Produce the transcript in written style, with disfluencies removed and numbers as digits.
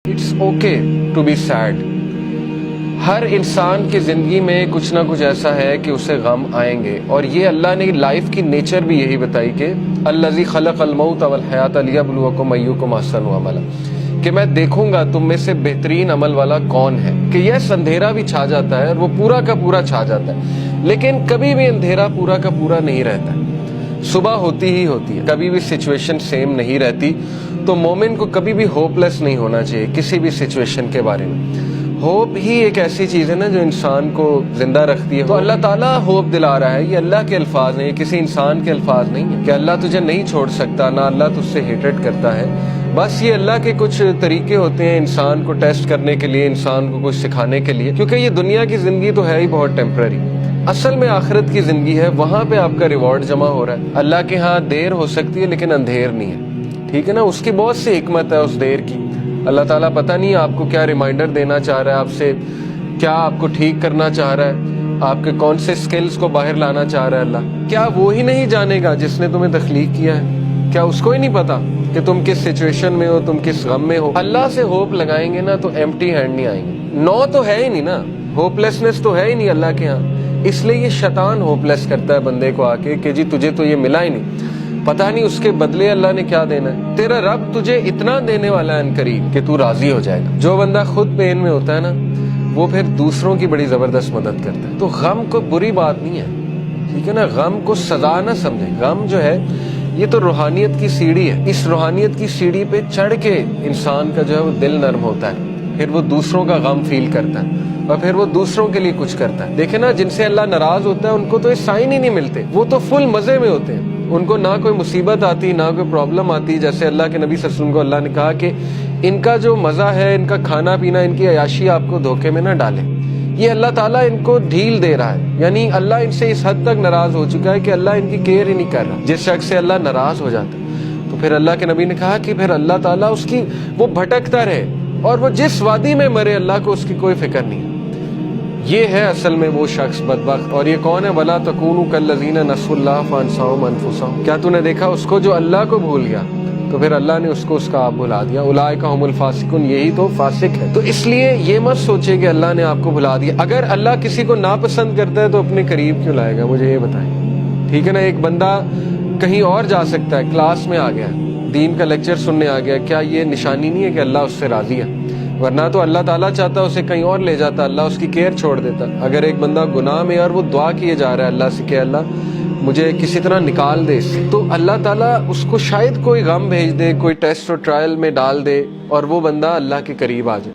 It's okay to be sad. ہر انسان کی زندگی میں کچھ نہ کچھ ایسا ہے کہ اسے غم آئیں گے، اور یہ اللہ نے لائف کی نیچر بھی یہی بتائی کہ الذی خلق الموت والحیات لیبلوکم ایکم احسن عملا، کہ میں دیکھوں گا تم میں سے بہترین عمل والا کون ہے۔ کہ یہ اندھیرا بھی چھا جاتا ہے اور وہ پورا کا پورا چھا جاتا ہے، لیکن کبھی بھی اندھیرا پورا کا پورا نہیں رہتا ہے، صبح ہوتی ہی ہوتی ہے، کبھی بھی سچویشن سیم نہیں رہتی۔ تو مومن کو کبھی بھی ہوپ لیس نہیں ہونا چاہیے کسی بھی سچویشن کے بارے میں۔ ہوپ ہی ایک ایسی چیز ہے نا جو انسان کو زندہ رکھتی ہے۔ تو اللہ تعالیٰ ہوپ دلا رہا ہے، یہ اللہ کے الفاظ ہیں، یہ کسی انسان کے الفاظ نہیں ہیں کہ اللہ تجھے نہیں چھوڑ سکتا، نہ اللہ تجھ سے ہیٹڈ کرتا ہے۔ بس یہ اللہ کے کچھ طریقے ہوتے ہیں انسان کو ٹیسٹ کرنے کے لیے، انسان کو کچھ سکھانے کے لیے، کیونکہ یہ دنیا کی زندگی تو ہے ہی بہت ٹیمپرری۔ اصل میں آخرت کی زندگی ہے، وہاں پہ آپ کا ریوارڈ جمع ہو رہا ہے۔ اللہ کے ہاں دیر ہو سکتی ہے لیکن اندھیر نہیں ہے، ٹھیک ہے نا؟ اس کی بہت سی حکمت ہے اس دیر کی۔ اللہ تعالیٰ پتہ نہیں آپ کو کیا ریمائنڈر دینا چاہ رہا ہے، آپ سے کیا آپ کو ٹھیک کرنا چاہ رہا ہے، آپ کے کون سے سکلز کو باہر لانا چاہ رہا ہے اللہ۔ کیا وہ ہی نہیں جانے گا جس نے تمہیں تخلیق کیا ہے؟ کیا اس کو ہی نہیں پتا کہ تم کس سچویشن میں ہو، تم کس غم میں ہو؟ اللہ سے ہوپ لگائیں گے نا تو ایمٹی ہینڈ نہیں آئیں گے۔ نو تو ہے ہی نہیں نا، ہوپ لیسنس تو ہے ہی نہیں اللہ کے ہاں۔ اس لیے یہ شیطان ہوپ لیس کرتا ہے بندے کو آ کے کہ جی تجھے تو یہ ملا ہی نہیں، پتہ نہیں اس کے بدلے اللہ نے کیا دینا ہے۔ تیرا رب تجھے اتنا دینے والا ہے عنقریب کہ تو راضی ہو جائے گا۔ جو بندہ خود پین میں ہوتا ہے نا، وہ پھر دوسروں کی بڑی زبردست مدد کرتا ہے۔ تو غم کو بری بات نہیں ہے، ٹھیک ہے نا؟ غم کو سزا نہ سمجھے۔ غم جو ہے یہ تو روحانیت کی سیڑھی ہے، اس روحانیت کی سیڑھی پہ چڑھ کے انسان کا جو ہے وہ دل نرم ہوتا ہے، پھر وہ دوسروں کا غم فیل کرتا ہے اور پھر وہ دوسروں کے لیے کچھ کرتا ہے۔ دیکھیں نا، جن سے اللہ ناراض ہوتا ہے ان کو تو یہ سائن ہی نہیں ملتے، وہ تو فل مزے میں ہوتے ہیں، ان کو نہ کوئی مصیبت آتی نہ کوئی پرابلم آتی۔ جیسے اللہ کے نبی صلی اللہ علیہ وسلم کو اللہ نے کہا کہ ان کا جو مزہ ہے، ان کا کھانا پینا، ان کی عیاشی آپ کو دھوکے میں نہ ڈالے۔ یہ اللہ تعالیٰ ان کو ڈھیل دے رہا ہے، یعنی اللہ ان سے اس حد تک ناراض ہو چکا ہے کہ اللہ ان کی کیئر ہی نہیں کر رہا۔ جس شخص سے اللہ ناراض ہو جاتا ہے تو پھر اللہ کے نبی نے کہا کہ پھر اللہ تعالیٰ اس کی وہ بھٹکتا رہے اور وہ جس وادی میں مرے اللہ کو اس کی کوئی فکر نہیں ہے۔ یہ ہے اصل میں وہ شخص بدبخت۔ اور یہ کون ہے؟ وَلَا تَكُونُوا كَالَّذِينَ نَسُوا اللَّهَ فَأَنسَاهُمْ أَنفُسَهُمْ۔ کیا تو نے دیکھا اس کو جو اللہ کو بھول گیا تو پھر اللہ نے اس کو اس کا آپ بھلا دیا۔ اولئک هم الفاسقون، یہی تو فاسق ہے۔ تو اس لیے یہ مت سوچے کہ اللہ نے آپ کو بھلا دیا۔ اگر اللہ کسی کو ناپسند کرتا ہے تو اپنے قریب کیوں لائے گا؟ مجھے یہ بتائیں، ٹھیک ہے نا؟ ایک بندہ کہیں اور جا سکتا ہے، کلاس میں آ گیا، دین کا لیکچر سننے آ گیا، کیا یہ نشانی نہیں ہے کہ اللہ اس سے راضی ہے؟ ورنہ تو اللہ تعالیٰ چاہتا اسے کہیں اور لے جاتا، اللہ اس کی کیئر چھوڑ دیتا۔ اگر ایک بندہ گناہ میں اور وہ دعا کیے جا رہا ہے اللہ سے کہ اللہ مجھے کسی طرح نکال دے اس سے، تو اللہ تعالیٰ اس کو شاید کوئی غم بھیج دے، کوئی ٹیسٹ اور ٹرائل میں ڈال دے اور وہ بندہ اللہ کے قریب آ جائے۔